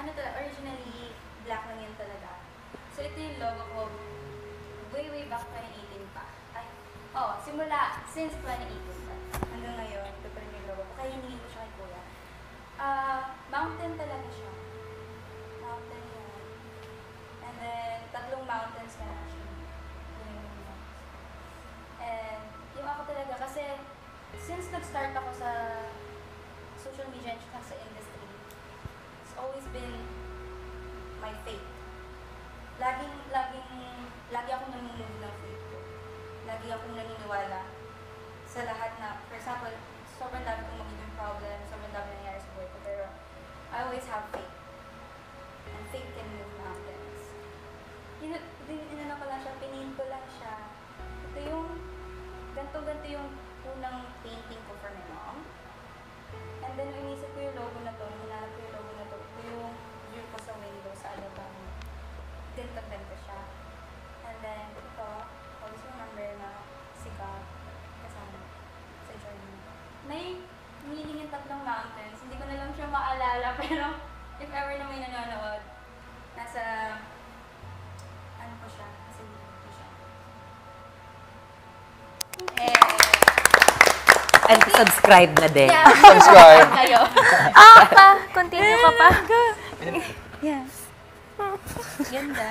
ano talaga, originally, black lang yan talaga. So ito yung logo ko, way back 2018 pa. Simula, since 2018 pa. Hanggang ngayon, ito pa rin yung logo ko. Kaya hindi ko siya kay Kuya. Mountain talaga siya. Mountain yan. And then, 3 mountains na siya. And yung ako talaga, kasi since nag-start ako sa social media and sa industry, it's always been my faith. Lagi akong namumove ng faith ko. Lagi akong naniniwala sa lahat na, for example, sobrang dami kong magiging problem, sobrang dami nangyari sa buhay ko, pero I always have faith. And faith can move mountains. Inano ko lang siya, pinaint ko lang siya. Ito yung, ganito yung unang painting ko for my mom. And then, inisip ko yung logo na to, hinanap ko yung logo na to. Ito yung view ko sa window sa alabang. Ganito siya. And then, ito, always remember na si God kasama sa journey. May meaning yung 3 mountains. Hindi ko na lang siya maalala, pero if ever na may nanonood, nasa, ano po siya, kasi dito siya. And subscribe na din. Yeah. Subscribe. Kayo. Continue ka pa. Yes. Ganda.